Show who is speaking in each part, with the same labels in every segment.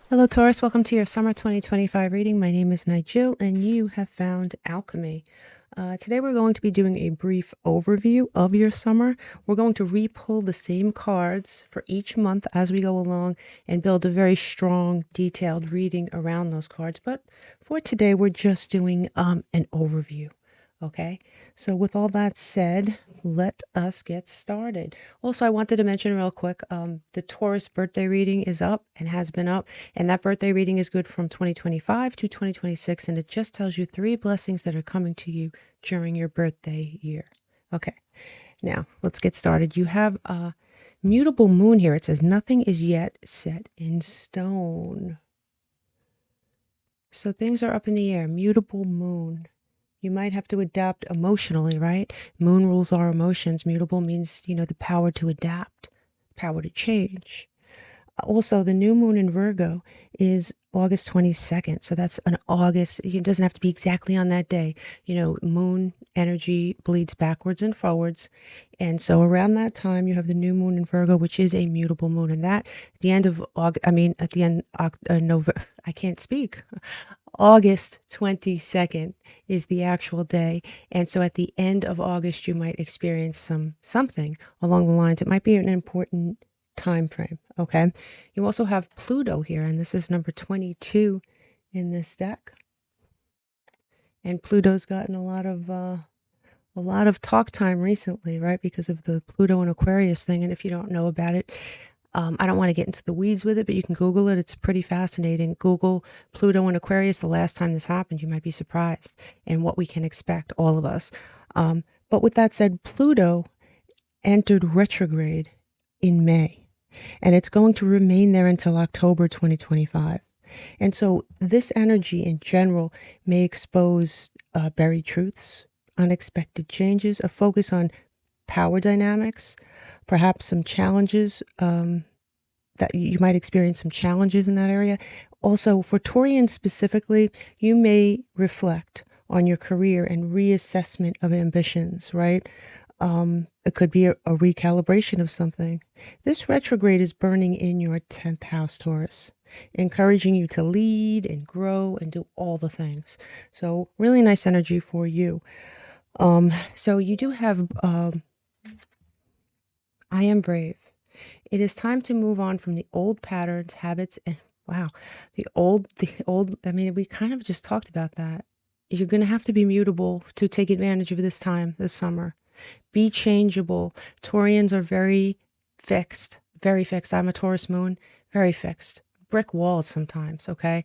Speaker 1: Hello, Taurus. Welcome to your summer 2025 reading. My name is NiJiLL, and you have found Alchemy. Today, we're going to be doing a brief overview of your summer. We're going to re-pull the same cards for each month as we go along and build a very strong, detailed reading around those cards. But for today, we're just doing an overview. Okay, so with all that said, let us get started. Also, I wanted to mention real quick, the Taurus birthday reading is up and has been up, and that birthday reading is good from 2025 to 2026, and it just tells you 3 blessings that are coming to you during your birthday year. Okay, now let's get started. You have a mutable moon here. It says nothing is yet set in stone. So things are up in the air. Mutable moon. You might have to adapt emotionally, right? Moon rules our emotions. Mutable means, the power to adapt, power to change. Also, the new moon in Virgo is August 22nd. So that's an August. It doesn't have to be exactly on that day. Moon energy bleeds backwards and forwards. And so around that time, you have the new moon in Virgo, which is a mutable moon. And that, at the end of August, at the end, November, I can't speak. August 22nd is the actual day. And so at the end of August, you might experience something along the lines. It might be an important time frame. Okay. You also have Pluto here, and this is number 22 in this deck. And Pluto's gotten a lot of talk time recently, right? Because of the Pluto and Aquarius thing. And if you don't know about it, I don't want to get into the weeds with it, but you can Google it. It's pretty fascinating. Google Pluto and Aquarius the last time this happened. You might be surprised in what we can expect, all of us. But with that said, Pluto entered retrograde in May, and it's going to remain there until October 2025. And so this energy in general may expose buried truths, unexpected changes, a focus on power dynamics, perhaps some challenges that you might experience some challenges in that area. Also, for Taurians specifically, you may reflect on your career and reassessment of ambitions, right? It could be a recalibration of something. This retrograde is burning in your 10th house, Taurus, encouraging you to lead and grow and do all the things. So really nice energy for you. So you do have I am brave. It is time to move on from the old patterns, habits, and wow, we kind of just talked about that. You're going to have to be mutable to take advantage of this time, this summer. Be changeable. Taurians are very fixed, very fixed. I'm a Taurus moon, very fixed. Brick walls sometimes, okay?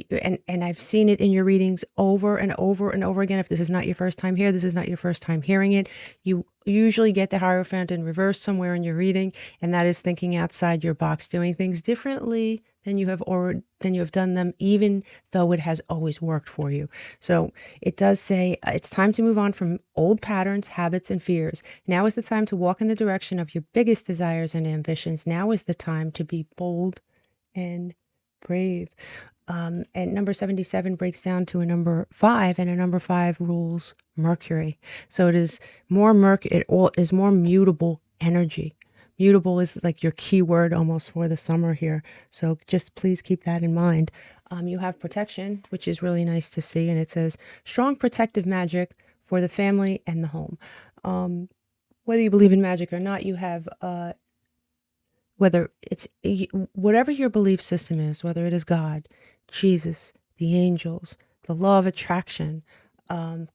Speaker 1: And I've seen it in your readings over and over and over again. If this is not your first time here, this is not your first time hearing it. You usually get the Hierophant in reverse somewhere in your reading, and that is thinking outside your box, doing things differently than you have done them, even though it has always worked for you. So it does say it's time to move on from old patterns, habits, and fears. Now is the time to walk in the direction of your biggest desires and ambitions. Now is the time to be bold and brave. And number 77 breaks down to a number 5, and a number 5 rules Mercury. So it is more it all is more mutable energy. Mutable is like your key word almost for the summer here. So just please keep that in mind. You have protection, which is really nice to see. And it says strong protective magic for the family and the home. Whether you believe in magic or not, you have whether it's whatever your belief system is, whether it is God, Jesus, the angels, the law of attraction,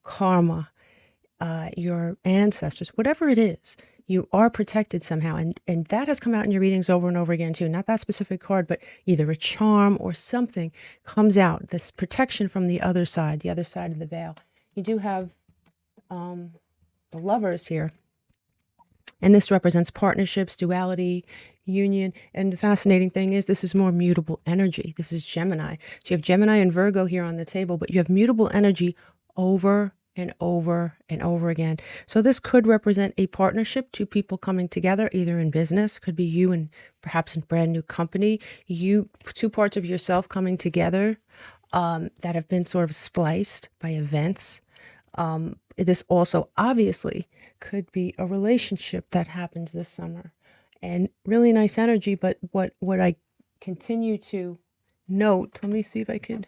Speaker 1: karma, your ancestors, whatever it is, you are protected somehow. And that has come out in your readings over and over again too. Not that specific card, but either a charm or something comes out, this protection from the other side of the veil. You do have the Lovers here. And this represents partnerships, duality, union. And the fascinating thing is this is more mutable energy. This is Gemini. So you have Gemini and Virgo here on the table, but you have mutable energy over and over and over again. So this could represent a partnership, two people coming together, either in business, could be you and perhaps a brand new company, you, two parts of yourself coming together that have been sort of spliced by events. This also obviously could be a relationship that happens this summer, and really nice energy. But what I continue to note, let me see if I could,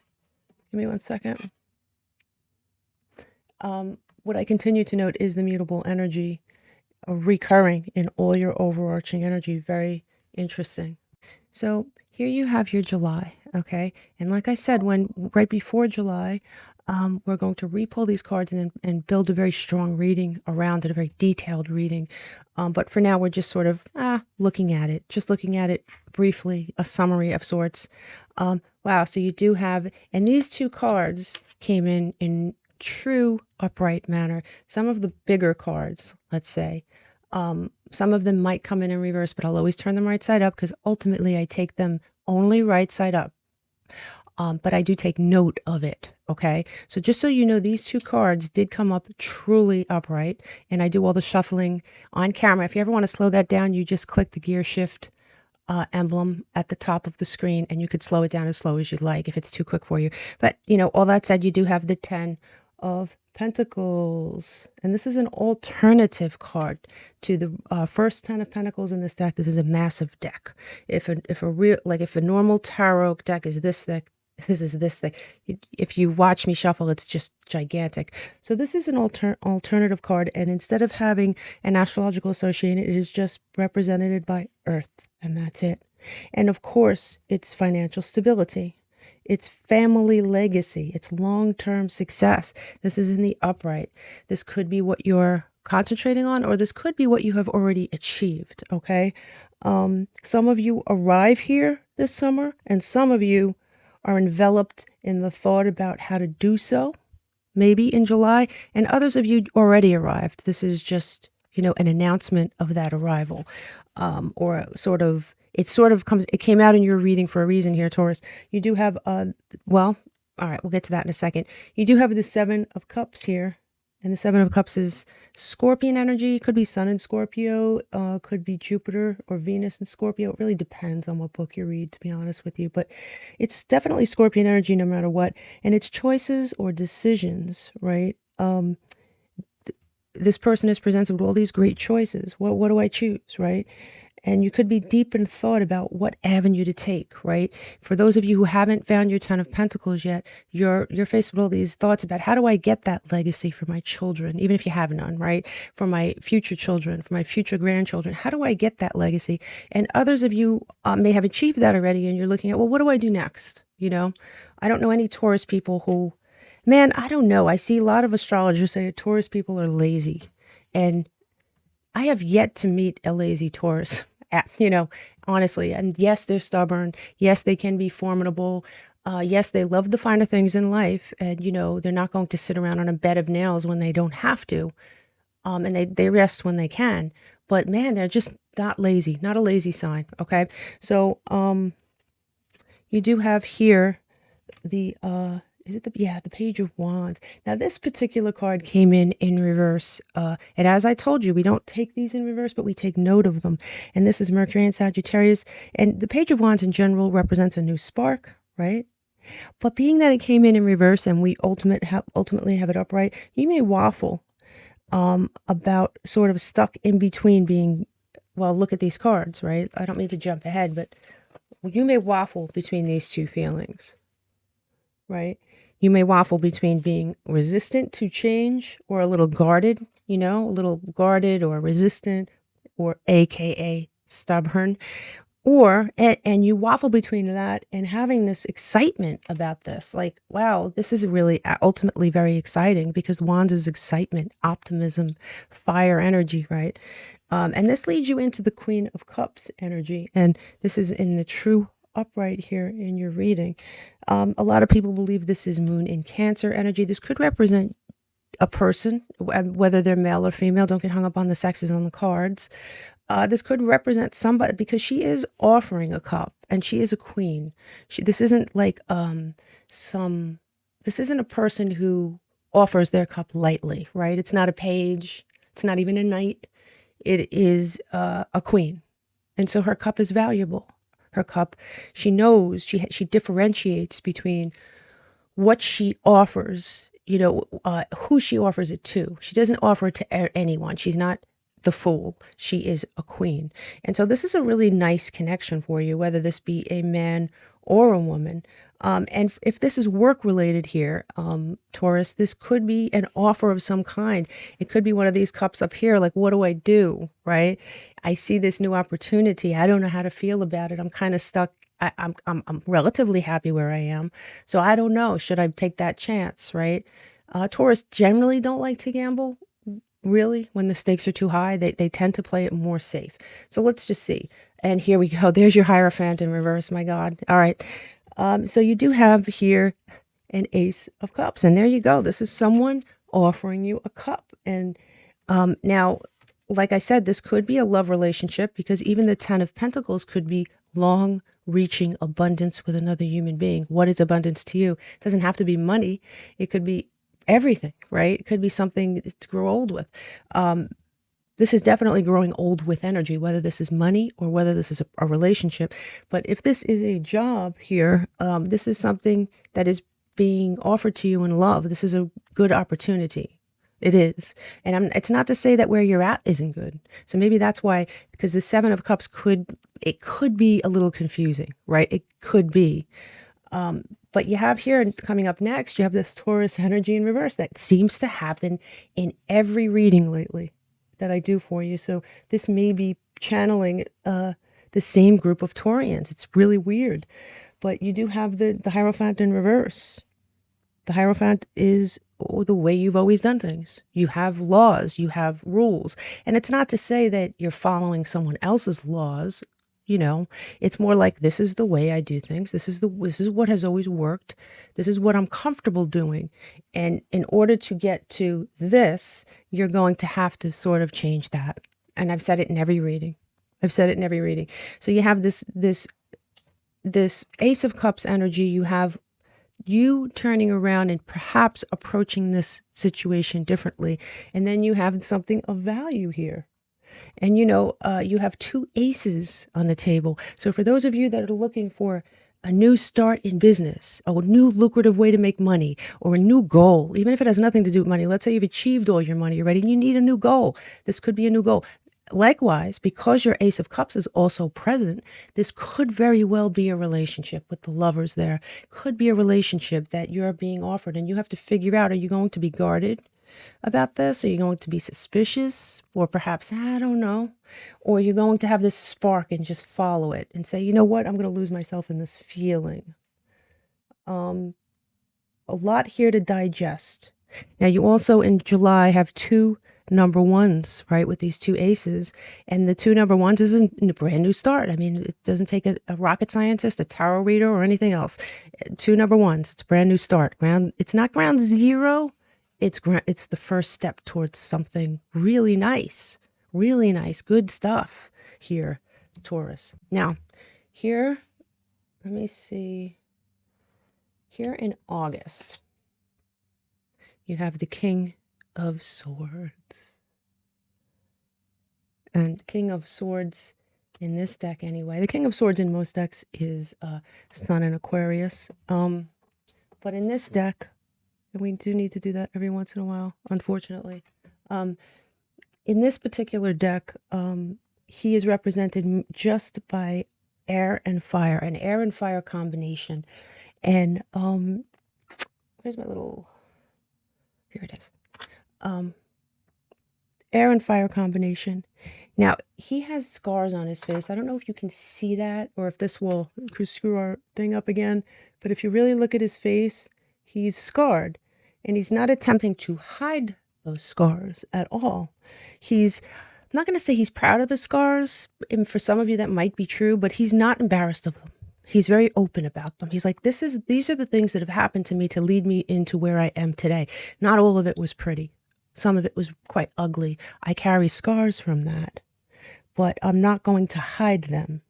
Speaker 1: give me 1 second. What I continue to note is the mutable energy recurring in all your overarching energy. Very interesting. So here you have your July, okay? And like I said, right before July, we're going to re-pull these cards and build a very strong reading around it, a very detailed reading. But for now, we're just sort of looking at it, just looking at it briefly, a summary of sorts. Wow, so you do have, and these two cards came in true upright manner. Some of the bigger cards, let's say, some of them might come in reverse, but I'll always turn them right side up because ultimately I take them only right side up. But I do take note of it, okay? So just so you know, these two cards did come up truly upright, and I do all the shuffling on camera. If you ever want to slow that down, you just click the gear shift emblem at the top of the screen, and you could slow it down as slow as you'd like if it's too quick for you. But, you know, all that said, you do have the 10 of Pentacles, and this is an alternative card to the first 10 of Pentacles in this deck. This is a massive deck. If a normal tarot deck is this thick, this is this thick. If you watch me shuffle, it's just gigantic. So this is an alternative card, and instead of having an astrological association, it is just represented by Earth, and that's it. And of course, it's financial stability. It's family legacy. It's long-term success. This is in the upright. This could be what you're concentrating on, or this could be what you have already achieved, okay? Some of you arrive here this summer, and some of you are enveloped in the thought about how to do so, maybe in July, and others of you already arrived. This is just, you know, an announcement of that arrival, or it came out in your reading for a reason here, Taurus. You do have, well, all right, we'll get to that in a second. You do have the 7 of Cups here, and the 7 of Cups is Scorpion energy. Could be Sun in Scorpio, could be Jupiter or Venus in Scorpio. It really depends on what book you read, to be honest with you, but it's definitely Scorpion energy no matter what, and it's choices or decisions, right? This person is presented with all these great choices. What do I choose, right? And you could be deep in thought about what avenue to take, right? For those of you who haven't found your 10 of Pentacles yet, you're faced with all these thoughts about how do I get that legacy for my children, even if you have none, right? For my future children, for my future grandchildren, how do I get that legacy? And others of you may have achieved that already, and you're looking at, well, what do I do next? You know, I don't know any Taurus people who, man, I don't know. I see a lot of astrologers say Taurus people are lazy, and I have yet to meet a lazy Taurus, you know, honestly. And yes, they're stubborn. Yes, they can be formidable. Yes, they love the finer things in life. And, you know, they're not going to sit around on a bed of nails when they don't have to. And they rest when they can. But man, they're just not lazy, not a lazy sign. Okay. So you do have here the the Page of Wands. Now this particular card came in reverse, and as I told you, we don't take these in reverse, but we take note of them. And this is Mercury and Sagittarius, and the Page of Wands in general represents a new spark, right? But being that it came in reverse and we ultimately have it upright, you may waffle about sort of stuck in between being, well, look at these cards, right? I don't mean to jump ahead, but you may waffle between these two feelings, right? You may waffle between being resistant to change or a little guarded, you know, a little guarded or resistant, or AKA stubborn, and you waffle between that and having this excitement about this. Like, wow, this is really ultimately very exciting, because Wands is excitement, optimism, fire energy, right? And this leads you into the Queen of Cups energy. And this is in the true upright here in your reading. A lot of people believe this is Moon in Cancer energy. This could represent a person, whether they're male or female. Don't get hung up on the sexes on the cards. This could represent somebody, because she is offering a cup, and she is a queen. This isn't like this isn't a person who offers their cup lightly, right? It's not a page. It's not even a knight. It is a queen. And so her cup is valuable. Her cup, she knows, she differentiates between what she offers, you know, who she offers it to. She doesn't offer it to anyone. She's not the fool. She is a queen. And so this is a really nice connection for you, whether this be a man or a woman. And if this is work related here, Taurus, this could be an offer of some kind. It could be one of these cups up here, like, what do I do? Right? I see this new opportunity. I don't know how to feel about it. I'm kind of stuck. I'm relatively happy where I am. So I don't know. Should I take that chance? Right? Taurus generally don't like to gamble. Really, when the stakes are too high, they tend to play it more safe. So let's just see. And here we go. There's your Hierophant in reverse. My God. All right. So you do have here an Ace of Cups. And there you go. This is someone offering you a cup. And now, like I said, this could be a love relationship because even the Ten of Pentacles could be long-reaching abundance with another human being. What is abundance to you? It doesn't have to be money. It could be everything, right? It could be something to grow old with. This is definitely growing old with energy, whether this is money or whether this is a relationship. But if this is a job here, this is something that is being offered to you in love. This is a good opportunity. It is. And it's not to say that where you're at isn't good. So maybe that's why, because the Seven of Cups could be a little confusing, right? It could be. But you have here, coming up next, you have this Taurus energy in reverse that seems to happen in every reading lately that I do for you. So this may be channeling the same group of Taurians. It's really weird. But you do have the Hierophant in reverse. The Hierophant is the way you've always done things. You have laws, you have rules. And it's not to say that you're following someone else's laws. You know, it's more like, this is the way I do things. This is what has always worked. This is what I'm comfortable doing. And in order to get to this, you're going to have to sort of change that. And I've said it in every reading. So you have this Ace of Cups energy. You have you turning around and perhaps approaching this situation differently. And then you have something of value here. And you have two aces on the table. So for those of you that are looking for a new start in business, a new lucrative way to make money, or a new goal, even if it has nothing to do with money, let's say you've achieved all your money already and you need a new goal. This could be a new goal. Likewise, because your Ace of Cups is also present, this could very well be a relationship with the lovers there. Could be a relationship that you're being offered, and you have to figure out, are you going to be guarded about this? Are you going to be suspicious? Or perhaps, I don't know. Or you're going to have this spark and just follow it and say, you know what, I'm going to lose myself in this feeling. A lot here to digest. Now, you also in July have two number ones, right, with these two aces. And the two number ones isn't a brand new start. I mean, it doesn't take a rocket scientist, a tarot reader, or anything else. Two number ones, it's a brand new start. It's not ground zero. It's the first step towards something really nice, good stuff here, Taurus. Now, here, let me see. Here in August, you have the King of Swords. And King of Swords in this deck anyway. The King of Swords in most decks is Sun in Aquarius. But in this deck, and we do need to do that every once in a while, unfortunately. In this particular deck, he is represented just by air and fire, an air and fire combination. And where's my little, here it is. Air and fire combination. Now, he has scars on his face. I don't know if you can see that or if this will screw our thing up again. But if you really look at his face, he's scarred. And he's not attempting to hide those scars at all. I'm not going to say he's proud of his scars. And for some of you, that might be true. But he's not embarrassed of them. He's very open about them. He's like, these are the things that have happened to me to lead me into where I am today. Not all of it was pretty. Some of it was quite ugly. I carry scars from that, but I'm not going to hide them.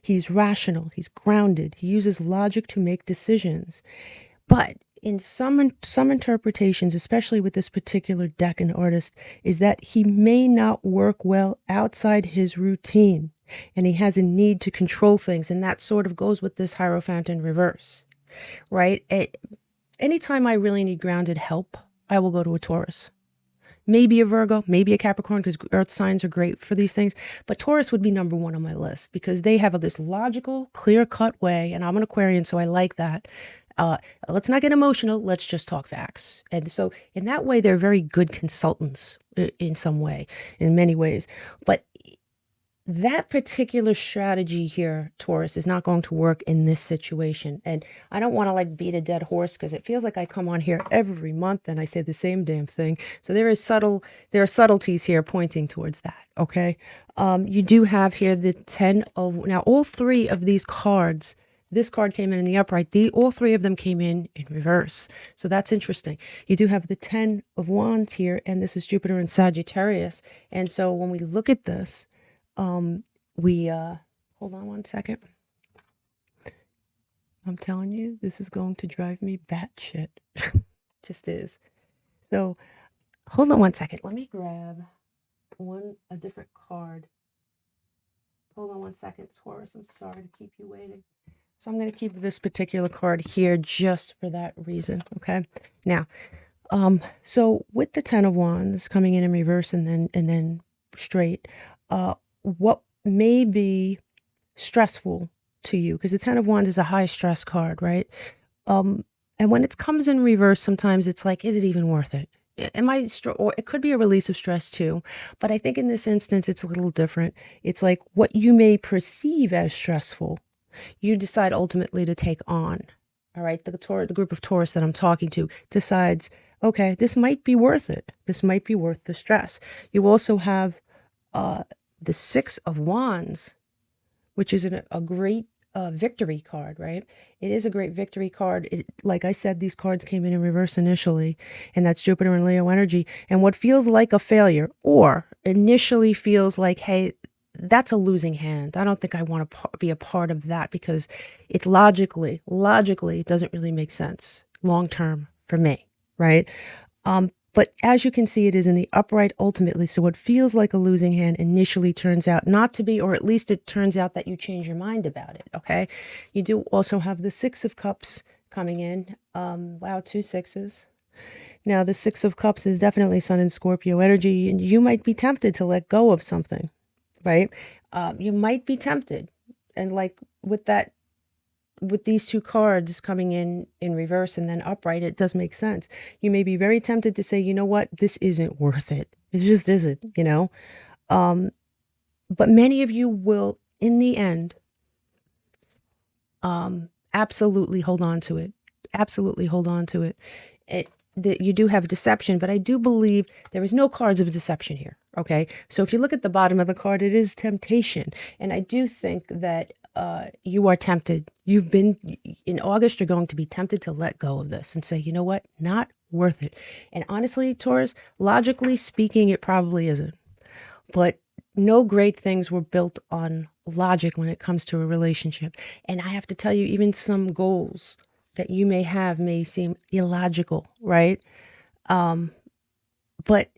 Speaker 1: He's rational. He's grounded. He uses logic to make decisions. But in some interpretations, especially with this particular deck and artist, is that he may not work well outside his routine, and he has a need to control things. And that sort of goes with this Hierophant in reverse, right? Anytime I really need grounded help, I will go to a Taurus. maybe a Virgo, maybe a Capricorn, because earth signs are great for these things. But Taurus would be number one on my list because they have this logical, clear-cut way, and I'm an Aquarian, so I like that. Let's not get emotional. Let's just talk facts. And so in that way, they're very good consultants in some way, in many ways. But that particular strategy here, Taurus, is not going to work in this situation. And I don't want to like beat a dead horse because it feels like I come on here every month and I say the same damn thing. So there are subtleties here pointing towards that. Okay. You do have here the 10 of, now all three of these cards, this card came in the upright. All three of them came in reverse. So that's interesting. You do have the 10 of Wands here, and this is Jupiter and Sagittarius. And so when we look at this, hold on one second. I'm telling you, this is going to drive me batshit. Just is. So hold on one second. Let me grab a different card. Hold on one second, Taurus. I'm sorry to keep you waiting. So I'm going to keep this particular card here just for that reason. Okay. Now, so with the 10 of Wands coming in reverse and then straight, what may be stressful to you, because the 10 of Wands is a high stress card, right? And when it comes in reverse, sometimes it's like, is it even worth it? Or it could be a release of stress too, but I think in this instance, it's a little different. It's like what you may perceive as stressful, you decide ultimately to take on. All right. The group of Taurus that I'm talking to decides, okay, this might be worth it. This might be worth the stress. You also have, the 6 of Wands, which is a great victory card, right? It is a great victory card. Like I said, these cards came in reverse initially, and that's Jupiter and Leo energy. And what feels like a failure, or initially feels like, hey, that's a losing hand. I don't think I want to be a part of that because it logically, it doesn't really make sense long term for me, right? But as you can see, it is in the upright ultimately. So what feels like a losing hand initially turns out not to be, or at least it turns out that you change your mind about it. Okay. You do also have the 6 of Cups coming in. Wow, 2 6s. Now the 6 of Cups is definitely Sun and Scorpio energy, and you might be tempted to let go of something, right? You might be tempted. And like with these two cards coming in reverse and then upright, it does make sense. You may be very tempted to say, you know what, this isn't worth it. It just isn't, you know. But many of you will, in the end, absolutely hold on to it. Absolutely hold on to it. You do have deception, but I do believe there is no cards of deception here. Okay. So if you look at the bottom of the card, it is temptation. And I do think that you are tempted. You've been in August, you're going to be tempted to let go of this and say, you know what, not worth it. And honestly, Taurus, logically speaking, it probably isn't. But no great things were built on logic when it comes to a relationship. And I have to tell you, even some goals that you may have may seem illogical, right? But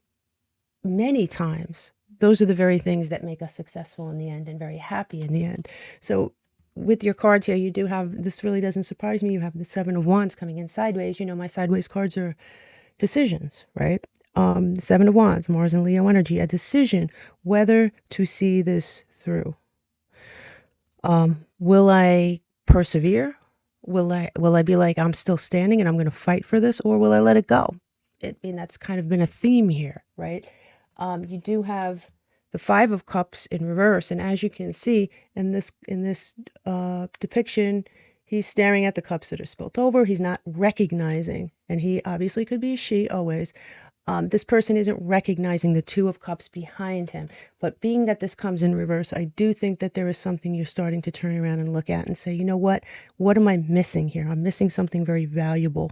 Speaker 1: many times, those are the very things that make us successful in the end and very happy in the end. So with your cards here, you do have, this really doesn't surprise me, you have the 7 of Wands coming in sideways. You know, my sideways cards are decisions, right? 7 of Wands, Mars and Leo energy, a decision whether to see this through. Will I persevere? Will I be like, I'm still standing and I'm going to fight for this, or will I let it go? I mean, that's kind of been a theme here, right? You do have the 5 of Cups in reverse, and as you can see in this depiction, he's staring at the cups that are spilt over. He's not recognizing, and he obviously could be a she always. This person isn't recognizing the 2 of Cups behind him. But being that this comes in reverse, I do think that there is something you're starting to turn around and look at and say, you know what? What am I missing here? I'm missing something very valuable,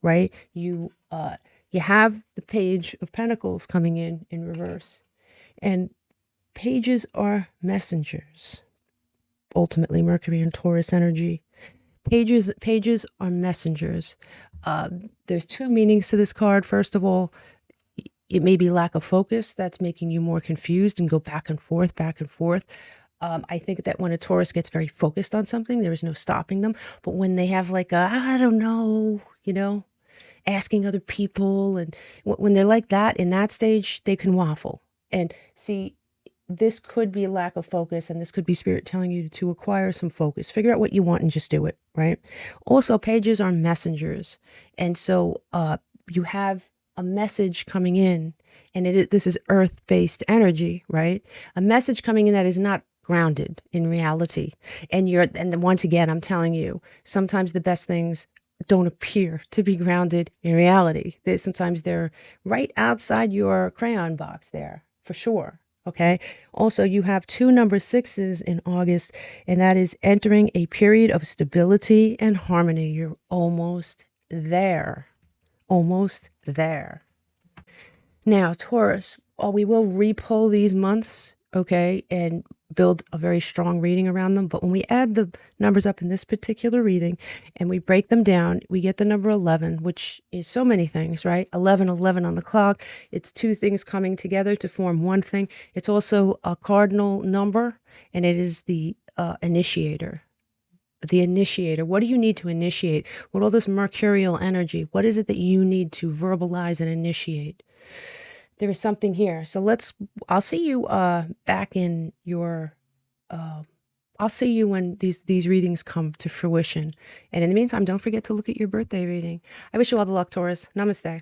Speaker 1: right? You have the Page of Pentacles coming in reverse. And pages are messengers. Ultimately, Mercury and Taurus energy. Pages are messengers. There's 2 meanings to this card. First of all, it may be lack of focus that's making you more confused and go back and forth, back and forth. I think that when a Taurus gets very focused on something, there is no stopping them. But when they have like I don't know, you know, asking other people. And when they're like that in that stage, they can waffle. And see, this could be a lack of focus, and this could be spirit telling you to acquire some focus. Figure out what you want and just do it, right? Also, pages are messengers. And so you have a message coming in, and this is earth-based energy, right? A message coming in that is not grounded in reality. And once again, I'm telling you, sometimes the best things don't appear to be grounded in reality. Sometimes they're right outside your crayon box there, for sure. Okay. Also, you have two number sixes in August, and that is entering a period of stability and harmony. You're almost there. Almost there. Now, Taurus, we will repull these months, okay, and build a very strong reading around them. But when we add the numbers up in this particular reading and we break them down, we get the number 11, which is so many things, right? 11, 11 on the clock. It's two things coming together to form one thing. It's also a cardinal number, and it is the initiator. The initiator. What do you need to initiate? With all this mercurial energy, what is it that you need to verbalize and initiate? There is something here. So I'll see you back in your I'll see you when these readings come to fruition. And in the meantime, don't forget to look at your birthday reading. I wish you all the luck, Taurus. Namaste.